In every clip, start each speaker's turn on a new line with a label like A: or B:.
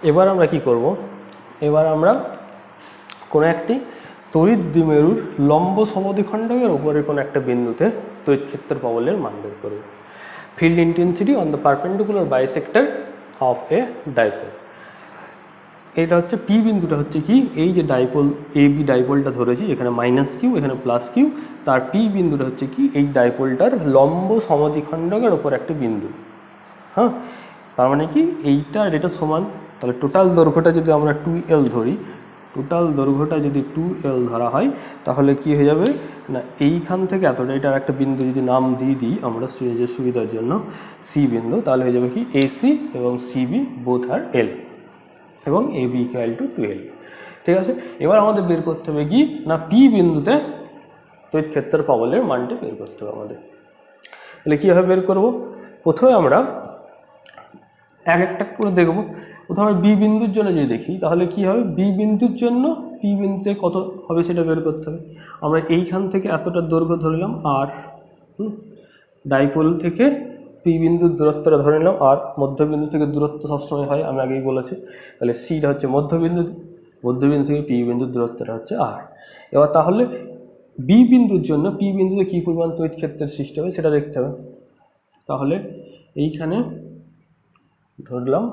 A: এবার আমরা কি করব, এবার আমরা কোনো একটি তড়িৎ দ্বিমেরুর লম্ব সমদ্বিখণ্ডকের উপরে কোনো একটা বিন্দুতে তড়িৎ ক্ষেত্রের প্রবলের মান বের করব। Field intensity on the perpendicular bisector of A dipole. এটা হচ্ছে পি বিন্দুটা হচ্ছে কি, এই যে ডাইপোল এ বি ডাইপোলটা ধরেছি, এখানে মাইনাস কিউ এখানে প্লাস কিউ, তার পি বিন্দুটা হচ্ছে কি এই ডাইপোলটার লম্ব সমদ্বিখণ্ডকের ওপর একটা বিন্দু। হ্যাঁ, তার মানে কি এইটা আর এটা সমান, তাহলে টোটাল দৈর্ঘ্যটা যদি আমরা 2L ধরি, টোটাল দৈর্ঘ্যটা যদি 2L ধরা হয় তাহলে কি হয়ে যাবে না, এইখান থেকে এতটা, এটার একটা বিন্দু যদি নাম দিয়ে দিই আমরা যে সুবিধার জন্য সি বিন্দু, তাহলে হয়ে যাবে কি AC এবং CB বোথ আর L এবং AB ইকুয়াল টু 2L। ঠিক আছে, এবার আমাদের বের করতে হবে কি না, পি বিন্দুতে তড়িৎ ক্ষেত্রের প্রবলের মানটা বের করতে হবে আমাদের। তাহলে কীভাবে বের করব, প্রথমে আমরা এক একটা করে দেখব। প্রথমে বি বিন্দুর জন্য যদি দেখি তাহলে কি হবে, বি বিন্দুর জন্য পি বিন্দুতে কত হবে সেটা বের করতে হবে। আমরা এইখান থেকে এতটা দৈর্ঘ্য ধরলাম আর, ডাইপোল থেকে পি বিন্দুর দূরত্বটা ধরে নিলাম, আর মধ্যবিন্দু থেকে দূরত্ব সবসময় হয়, আমি আগেই বলেছি। তাহলে সিটা হচ্ছে মধ্যবিন্দু, মধ্যবিন্দু থেকে পি বিন্দুর দূরত্বটা হচ্ছে আর। এবার তাহলে বি বিন্দুর জন্য পি বিন্দুতে কী পরিমাণ তড়িৎ ক্ষেত্রের সৃষ্টি হবে সেটা দেখতে হবে। তাহলে এইখানে ধরলাম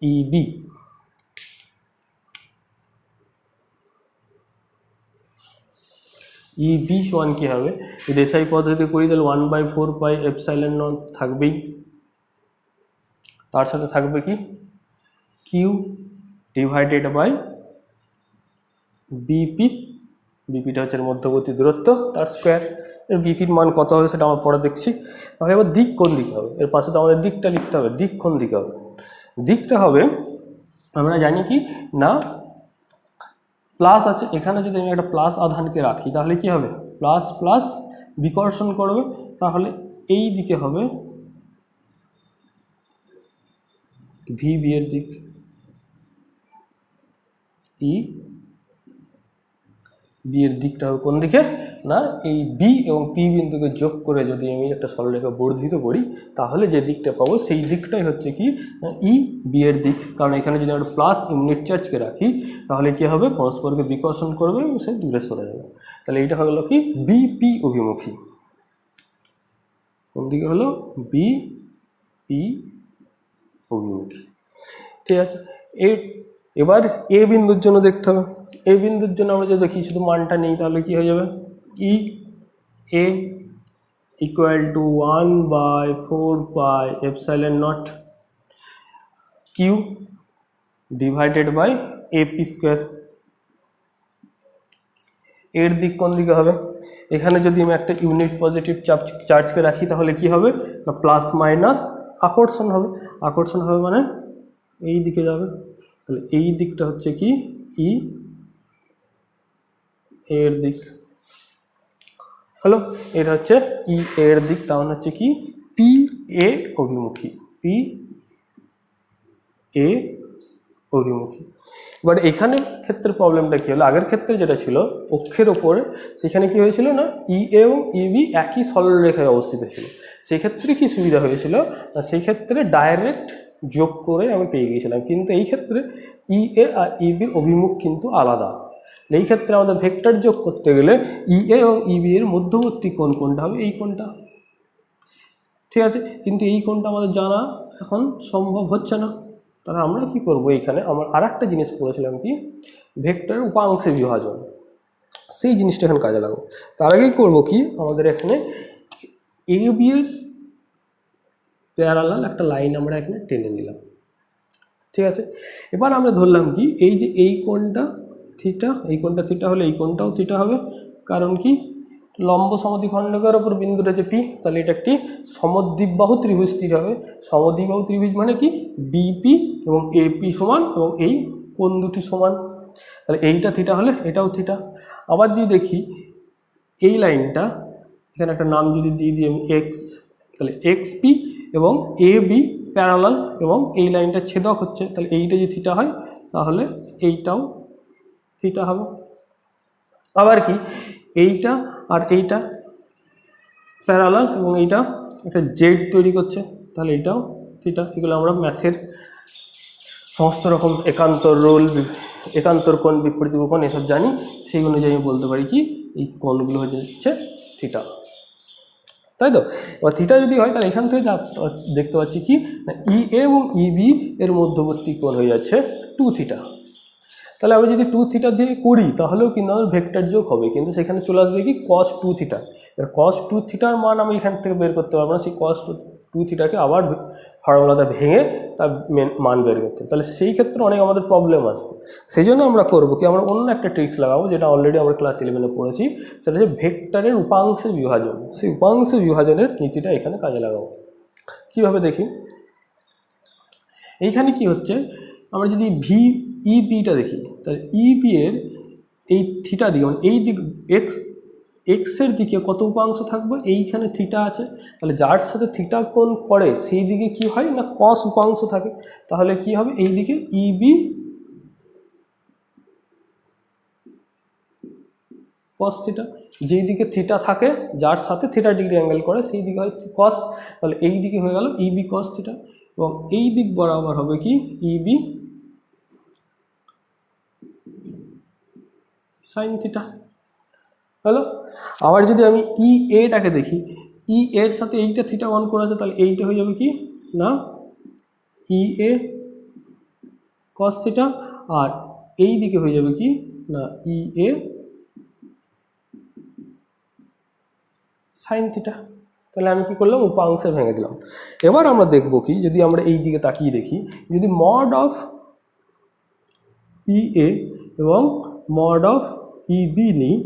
A: ইবি, ইবি সমান কী হবে, যদি এসআই পদ্ধতি করি তাহলে 1/4 পাই এপসাইলন নট থাকবেই, তার সাথে থাকবে কি কিউ ডিভাইডেড বাই বিপি, বিপিটা হচ্ছে মধ্যবর্তী দূরত্ব তার স্কোয়ার। এর বিপির মান কত হবে সেটা আমরা পরে দেখছি। তাহলে এবার দিক কোন দিকে হবে, এর পাশে তো আমাদের দিকটা লিখতে হবে, দিক কোন দিকে হবে, দিকটা হবে আমরা জানি কি না প্লাস আছে, এখানে যদি আমি একটা প্লাস আধানকে রাখি তাহলে কি হবে, প্লাস প্লাস বিকর্ষণ করবে, তাহলে এই দিকে হবে ভিবি এর দিক, ই বি এর দিকটা হবে কোন দিকে না, এই বি এবং পি বিন্দুকে যোগ করে যদি আমি একটা সরলরেখা বর্ধিত করি তাহলে যে দিকটা পাবো সেই দিকটাই হচ্ছে কি ই বি এর দিক। কারণ এখানে যদি আমরা প্লাস ইউনিট চার্জকে রাখি তাহলে কি হবে, পরস্পরকে বিকর্ষণ করবে এবং সে দূরে সরে যাবে। তাহলে এইটা হলো কি বিপি অভিমুখী, কোন দিকে হলো বিপি অভিমুখী। ঠিক আছে, এবার এ বিন্দুর জন্য দেখতে হবে। এ বিন্দুর জন্য আমরা যদি দেখি শুধু মানটা নেই তাহলে কি হয়ে যাবে, E A equal to 1/4 pi epsilon not q divided by AP square. এর দিক কোন দিকে হবে, এখানে যদি আমি একটা ইউনিট পজিটিভ চার্জকে রাখি তাহলে কি হবে না প্লাস মাইনাস আকর্ষণ হবে, আকর্ষণ হবে মানে এই দিকে যাবে। তাহলে এই দিকটা হচ্ছে কি ই এর দিক হলো, এটা হচ্ছে ই এর দিক, তাহলে হচ্ছে কি পি এ অভিমুখী, পি এ অভিমুখী। বাট এখানে ক্ষেত্রে প্রবলেমটা কী হলো, আগের ক্ষেত্রে যেটা ছিল অক্ষের ওপরে সেখানে কি হয়েছিল না ই এ এবং ইবি একই সরলরেখায় অবস্থিত ছিল, সেই ক্ষেত্রে কি সুবিধা হয়েছিল না সেই ক্ষেত্রে ডাইরেক্ট যোগ করে আমি পেয়ে গিয়েছিলাম, কিন্তু এই ক্ষেত্রে ই এ আর ইবির অভিমুখ কিন্তু আলাদা। এই ক্ষেত্রে আমাদের ভেক্টর যোগ করতে গেলে ই এ এবং ইবি এর মধ্যবর্তী কোণ কোনটা হবে, এই কোণটা। ঠিক আছে, কিন্তু এই কোণটা আমাদের জানা এখন সম্ভব হচ্ছে না, তাহলে আমরা কি করব, এইখানে আমরা আর একটা জিনিস পড়েছিলাম কি ভেক্টরের উপাংশে বিভাজন, সেই জিনিসটা এখানে কাজে লাগাবো। তার আগেই করবো কি আমাদের এখানে এ বি এর প্যারালাল একটা লাইন আমরা এখানে টেনে নিলাম। ঠিক আছে, এবার আমরা ধরলাম কি এই যে এই কোণটা থিটা, এই কোণটা থিটা হলে এই কোণটাও থিটা হবে, কারণ কি লম্ব সমদ্বিখণ্ডকের ওপর বিন্দুটা যে পি, তাহলে এটা একটি সমদ্বিবাহু ত্রিভুজ হবে। সমদ্বিবাহু ত্রিভুজ মানে কি বিপি এবং এপি সমান এবং এই কোণ দুটি সমান, তাহলে এইটা থিটা হলে এটাও থিটা। আবার যদি দেখি এই লাইনটা এখানে একটা নাম যদি দিয়ে দিই আমি এক্স, তাহলে এক্স পি এবং এ বি প্যারালাল এবং এই লাইনটা ছেদক হচ্ছে, তাহলে এইটা যদি থিটা হয় তাহলে এইটাও থিটা হবে। আবার কি এইটা আর এইটা প্যারালাল এবং এইটা একটা জেড তৈরি করছে, তাহলে এইটাও থিটা। এগুলো আমরা ম্যাথের সমস্ত রকম একান্তর রোল, একান্তর কোণ, বিপরীত কোণ এসব জানি, সেই অনুযায়ী আমি বলতে পারি কি এই কোণগুলো হচ্ছে থিটা, তাই তো। এবার থিটা যদি হয় তাহলে এখান থেকে দেখতে পাচ্ছি কি না ই এ এবং ইবি এর মধ্যবর্তী কোণ হয়ে যাচ্ছে 2 থিটা। তাহলে আমি যদি 2 থিটা দিয়ে করি তাহলেও কিন্তু আমার ভেক্টর যোগ হবে, কিন্তু সেখানে চলে আসবে কি cos 2 থিটা। এবার cos 2 থিটার মান আমি এখান থেকে বের করতে পারবো না, সেই cos 2 থিটাকে আবার ফর্মুলাটা ভেঙে তার মান বের করতে, তাহলে সেই ক্ষেত্রে অনেক আমাদের প্রবলেম আসবে। সেই জন্য আমরা করবো কি, আমরা অন্য একটা ট্রিক্স লাগাবো, যেটা অলরেডি আমরা ক্লাস 11-এ পড়েছি, সেটা হচ্ছে ভেক্টরের উপাংশের বিভাজন। সেই উপাংশের বিভাজনের নীতিটা এখানে কাজে লাগাবো। কীভাবে দেখি, এইখানে কি হচ্ছে, আমরা যদি ইবিটা দেখি তাহলে ইবি এর এই থিটা দিকে মানে এই দিক এক্সের দিকে কত উপাংশ থাকবে, এইখানে থিটা আছে, তাহলে যার সাথে থিটা কোণ করে সেই দিকে কি হয় না কস উপাংশ থাকে। তাহলে কি হবে, এই দিকে ইবি কস থিটা, যেই দিকে থিটা থাকে যার সাথে থিটা ডিগ্রি অ্যাঙ্গেল করে সেই দিকে হয় কস, তাহলে এই দিকে হয়ে গেল ইবি কস থিটা, এবং এই দিক বরাবর হবে কি ইবি সাইন থিটা হলো। আবার যদি আমি ই এটাকে দেখি, ই এর সাথে এইটা থিটা অন করা আছে, তাহলে এইটা হয়ে যাবে কি না ই এ কস থিটা, আর এই দিকে হয়ে যাবে কি না ই এ সাইন থিটা। তাহলে আমি কি করলাম, উপাংশে ভেঙে দিলাম। এবার আমরা দেখব কি, যদি আমরা এই দিকে তাকিয়ে দেখি, যদি মড অফ ই এ এবং মড অফ ইবি নিই,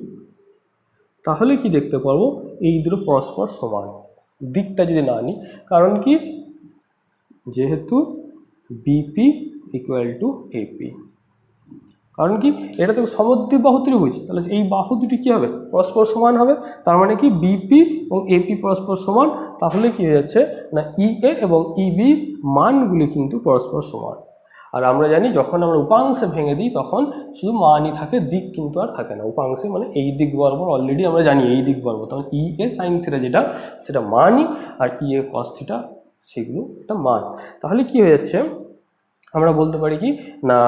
A: তাহলে কি দেখতে পারবো, এই দুটো পরস্পর সমান দিকটা যদি না নিই, কারণ কি যেহেতু বিপি ইকুয়াল টু এপি, কারণ কি এটা তো সমদ্বিবাহু ত্রিভুজ, তাহলে এই বাহু দুটি কী হবে পরস্পর সমান হবে, তার মানে কি বিপি এবং এপি পরস্পর সমান, তাহলে কি হয়ে যাচ্ছে না ইএ এবং ইবির মানগুলি কিন্তু পরস্পর সমান। আর আমরা জানি যখন আমরা উপাংশে ভেঙে দিই তখন শুধু মানই থাকে, দিক কিন্তু আর থাকে না। উপাংশে মানে এই দিক বরাবর অলরেডি আমরা জানি এই দিক বরাবর, তখন ই এ সাইন থিটা যেটা সেটা মানই, আর ই এ কস থিটা সেগুলো একটা মান। তাহলে কি হয়ে যাচ্ছে, আমরা বলতে পারি কি না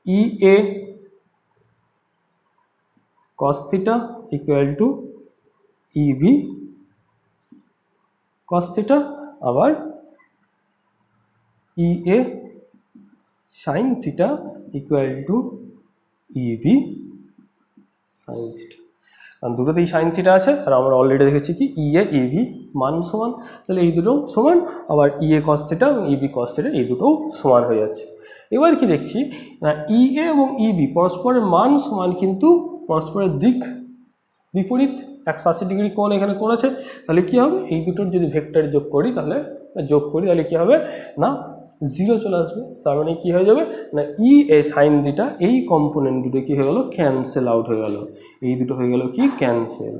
A: E A cos theta equal to EB cos theta, আবার E A sine theta equal to EB sine theta. কারণ দুটোতেই সাইন থিটা আছে, আর আমরা অলরেডি দেখেছি কি ই এ ইবি মান সমান, তাহলে এই দুটো সমান, আবার ই এ কস থিটা এবং ইবি কস থিটা এই দুটোও সমান হয়ে যাচ্ছে। এবার কি দেখছি না ই এ এবং ইবি পরস্পরের মান সমান, কিন্তু পরস্পরের দিক বিপরীত, 180 ডিগ্রি কোণ এখানে করেছে, তাহলে কি হবে এই দুটোর যদি ভেক্টর যোগ করি তাহলে কি হবে না 0 চলে আসবে। তার মানে কি হয়ে যাবে না ই এ সাইন থিটা এই কম্পোনেন্ট দুটো কি হয়ে গেল ক্যান্সেল আউট হয়ে গেল, এই দুটো হয়ে গেল কি ক্যান্সেল,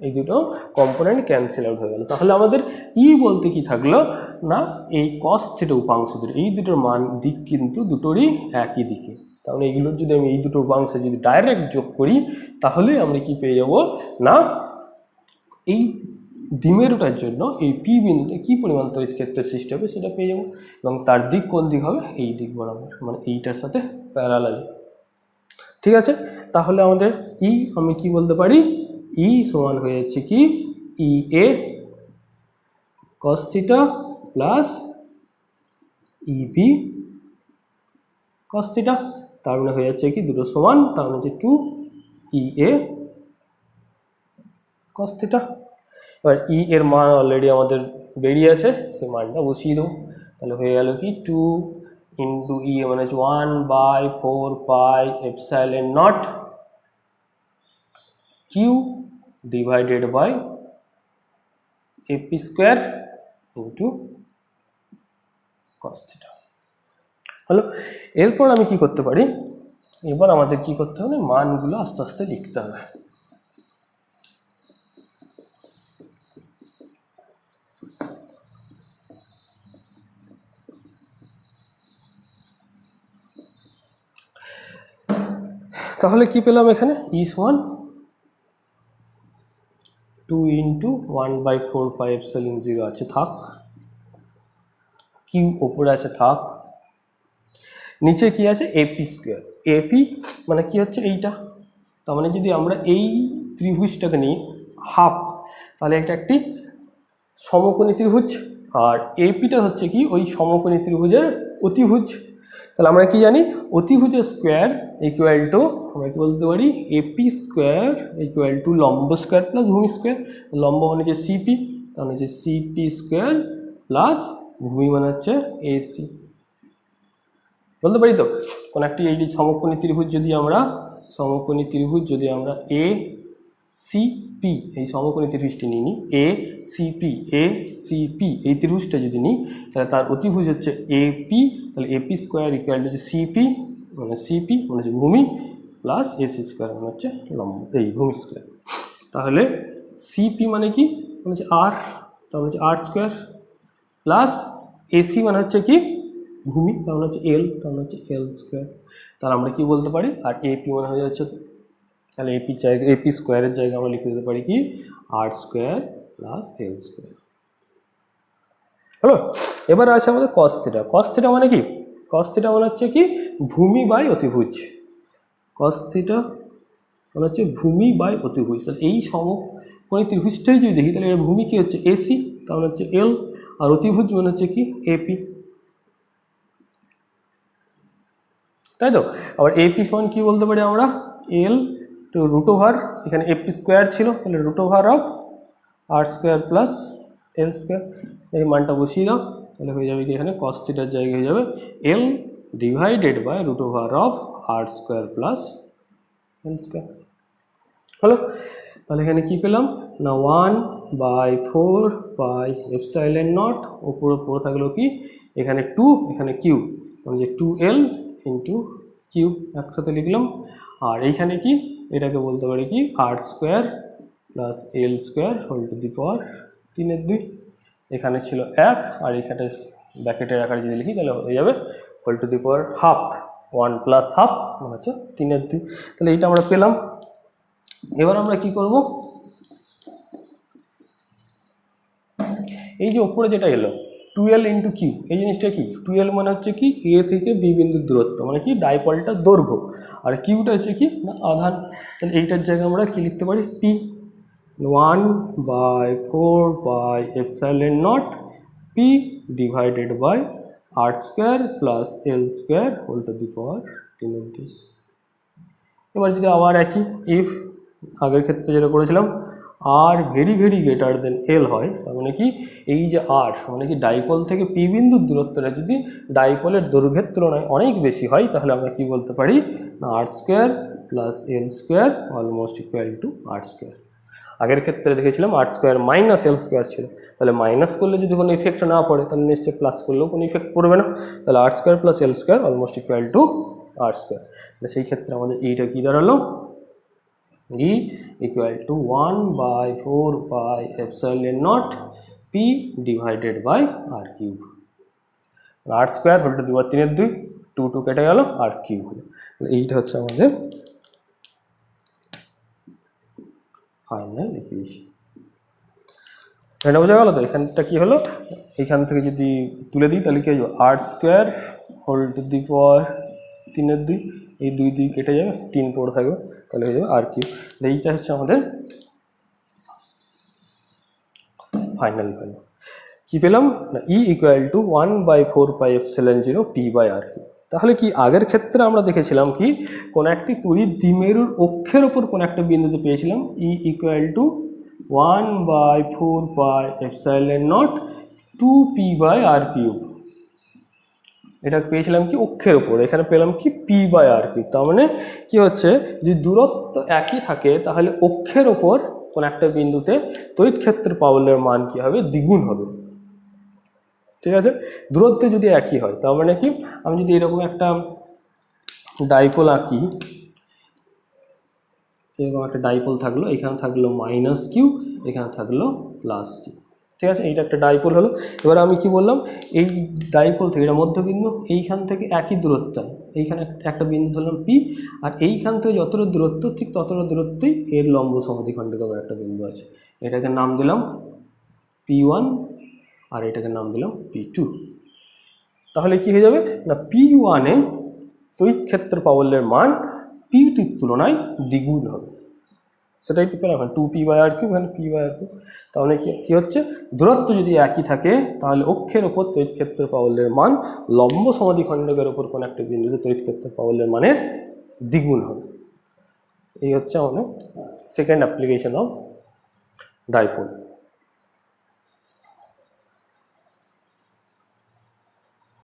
A: এই দুটো কম্পোনেন্ট ক্যান্সেল আউট হয়ে গেল। তাহলে আমাদের ই বলতে কি থাকলো না এই কস থিটা উপাংশ দুটো, এই দুটোর মান দিক কিন্তু দুটোরই একই দিকে, তাহলে এইগুলোর যদি আমি এই দুটো উপাংশে যদি ডাইরেক্ট যোগ করি তাহলে আমরা কি পেয়ে যাব না এই দ্বিমেরুটার জন্য এই পি বিন্দুতে কী পরিমাণ তড়িৎ ক্ষেত্রের সৃষ্টি হবে সেটা পেয়ে যাবো, এবং তার দিক কোন দিক হবে এই দিক বরাবর, মানে এইটার সাথে প্যারালাল। ঠিক আছে, তাহলে আমাদের ই আমি কি বলতে পারি, ই সমান হয়ে যাচ্ছে কি E A cos theta plus EB cos theta, তার মানে হয়ে যাচ্ছে কি দুটো সমান, তার মানে হচ্ছে 2 ই এ কস থিটা। এবার ই এর মান অলরেডি আমাদের বেরিয়ে আছে, সেই মানটা বসিয়ে দেবো, তাহলে হয়ে গেল কি 2 ইন্টু ই এ মানে হচ্ছে 1/4 pi epsilon not q divided by AP square into cos theta হলো। এরপর আমি কি করতে পারি, এবার আমাদের কি করতে হবে মানগুলো আস্তে আস্তে লিখতে হবে। তাহলে কি পেলাম এখানে ই সমান 2 ইন্টু 1/4πε0 আছে, থাক। কিউ ওপরে আছে, থাক। নিচে কি আছে? AP square. এপি মানে কি হচ্ছে? এইটা। তার মানে যদি আমরা এই ত্রিভুজটাকে নিই হাফ, তাহলে এটা একটি সমকোণী ত্রিভুজ, আর এপিটা হচ্ছে কি? ওই সমকোণী ত্রিভুজের অতিভুজ। তাহলে আমরা কি জানি? অতিভুজের স্কোয়ার ইকুয়াল টু, আমরা কি বলতে পারি? এপি স্কোয়ার ইকুয়াল টু লম্ব স্কোয়ার প্লাস ভূমি স্কোয়ার। লম্ব মানে হচ্ছে সিপি, তার মানে হচ্ছে সিপি স্কোয়ার প্লাস ভূমি মানে হচ্ছে এসি। বলতে পারি তো? কোন একটি এই যে সমকোণী ত্রিভুজ যদি আমরা এ সিপি, এই সমকোণী ত্রিভুজটি নিই, এ সিপি এই ত্রিভুজটা যদি নিই, তাহলে তার অতিভুজ হচ্ছে এপি। তাহলে এপি স্কোয়ার ইকুয়াল টু হচ্ছে সিপি মানে হচ্ছে ভূমি প্লাস এসি স্কোয়ার মানে হচ্ছে লম্ব, এই ভূমি স্কোয়ার। তাহলে সিপি মানে কি? মানে হচ্ছে আর, তার মানে হচ্ছে আর স্কোয়ার, প্লাস এসি মানে হচ্ছে কি? ভূমি, তার মানে হচ্ছে এল, তার মানে হচ্ছে এল স্কোয়ার। তাহলে আমরা কি বলতে পারি? আর এপি মানে হয়ে যাচ্ছে, তাহলে এপি স্কোয়ারের জায়গায় আমরা লিখে দিতে পারি কি? আর স্কোয়ার প্লাস এল স্কোয়ার। হলো। এবার আছে আমাদের কস থিটা। কস থিটা মানে কি? কস থিটা মানে হচ্ছে কি? ভূমি বাই অতিভুজ। কস থিটা মানে হচ্ছে ভূমি বাই অতিভুজ। তাহলে এই সমকোণী ত্রিভুজটাই যদি দেখি, তাহলে এর ভূমি কি হচ্ছে? এসি, তার মানে হচ্ছে এল, আর অতিভুজ মানে হচ্ছে কি? এপি, তাই তো? আবার এপি সমান কি বলতে পারি আমরা? এল টু রুট ওভার, এখানে এপি স্কোয়ার ছিল, তাহলে root over of r square plus L square. এই মানটা বসিয়ে দাও, তাহলে হয়ে যাবে কি? এখানে কস থিটার জায়গায় হয়ে যাবে l divided by root over of r square plus L square. হলো। তাহলে এখানে কি পেলাম না? 1/4πε0, উপরে পড়ে থাকলো কি? এখানে 2, এখানে কিউ, মানে যে 2L ইন্টু কিউ একসাথে লিখলাম। আর এইখানে কি? এটাকে বলতে পারি কি? R square plus L square whole to the power 3/2। এখানে ছিল 1, আর এখানে ব্র্যাকেটের আকারে যদি লিখি তাহলে হয়ে যাবে whole to the power half, 1 plus half মানে হচ্ছে 3/2। তাহলে এইটা আমরা পেলাম। এবার আমরা কি করব? এই যে ওপরে যেটা এলো 2L ইন্টু কিউ, এই জিনিসটা কি? 2L মানে হচ্ছে কি? এ থেকে বি বিন্দুর দূরত্ব, মানে কি? ডাইপলটার দৈর্ঘ্য। আর কিউটা হচ্ছে কি? না আধান। তাহলে এইটার জায়গায় আমরা কি লিখতে পারি? P. 1/4πε0 P divided by R square plus L square whole to the power 3/2। এবার যদি আবার একই ইফ আগের ক্ষেত্রে যেটা করেছিলাম R very very greater than L হয়, তার মানে কি? এই যে আর মানে কি? ডাইপল থেকে পি বিন্দুর দূরত্বটা যদি ডাইপলের দৈর্ঘ্যের তুলনায় অনেক বেশি হয়, তাহলে আমরা কি বলতে পারি? না R square plus L square almost equal to R square. আগের ক্ষেত্রে দেখেছিলাম R square minus L square ছিল, তাহলে মাইনাস করলে যদি কোনো ইফেক্ট না পড়ে, তাহলে নিশ্চয়ই প্লাস করলেও কোনো ইফেক্ট পড়বে না। তাহলে R square plus L square almost equal to R square. তাহলে সেই ক্ষেত্রে আমাদের এইটা কী দাঁড়ালো? E equal to 1/4πε0 P divided by R cube। R square whole to the power 3/2, 2 কেটে গেল, আর কিউব হলো। এইটা হচ্ছে আমাদের ফাইনাল ইকুয়েশন। এটা বোঝা গেল তো? এখানটা কি হলো? এখান থেকে যদি তুলে দিই তাহলে কি হয়ে যাবে? আর square whole to the power 3/2, এই 2 কেটে যাবে, 3 পড়ে থাকবে, তাহলে হয়ে যাবে আর কিউব। এইটা হচ্ছে আমাদের ফাইনাল ভ্যালু। কি পেলাম না? E equal to 1/4πε0 P by R cube. তাহলে কি আগের ক্ষেত্রে আমরা দেখেছিলাম কি? কোন একটি তড়িৎ দ্বিমেরুর অক্ষের ওপর কোন একটা বিন্দুতে পেয়েছিলাম E equal to 1/4πε0 2p by R cube. এটা পেয়েছিলাম কি? অক্ষের ওপর। এখানে পেলাম কি? P by R cube. তার মানে কি হচ্ছে? যদি দূরত্ব একই থাকে, তাহলে অক্ষের ওপর কোন একটা বিন্দুতে তড়িৎ ক্ষেত্র পাওয়ালের মান কি হবে? দ্বিগুণ হবে। ঠিক আছে? দূরত্ব যদি একই হয়, তার মানে কি? আমি যদি এরকম একটা ডাইপোল আঁকি, এরকম একটা ডাইপোল থাকলো, এখানে থাকলো মাইনাস কিউ, এখানে থাকলো প্লাস কিউ। ঠিক আছে, এইটা একটা ডাইপোল হলো। এবার আমি কি বললাম, এই ডাইপোল থেকে এটা মধ্যবিন্দু, এইখান থেকে একই দূরত্ব, এইখানে একটা বিন্দু ধরলাম পি, আর এইখান থেকে যতটা দূরত্ব ঠিক ততটা দূরত্বই এর লম্ব সমদ্বিখণ্ডক একটা বিন্দু আছে, এটাকে নাম দিলাম P1 আর এটাকে নাম দিলাম P2। তাহলে কি হয়ে যাবে না, P1 এ তড়িৎ ক্ষেত্র প্রাবল্যের মান P2 এর তুলনায় দ্বিগুণ হবে। সেটাই তো পেলাম, 2p/r3 এখানে p/r2। তাহলে কি হচ্ছে, দূরত্ব যদি একই থাকে তাহলে অক্ষের ওপর তড়িৎ ক্ষেত্র প্রাবল্যের মান লম্ব সমদ্বিখণ্ডকের ওপর কোন একটা বিন্দুতে তড়িৎ ক্ষেত্র প্রাবল্যের মানের দ্বিগুণ হবে। এই হচ্ছে আমাদের সেকেন্ড অ্যাপ্লিকেশন অফ ডাইপোল।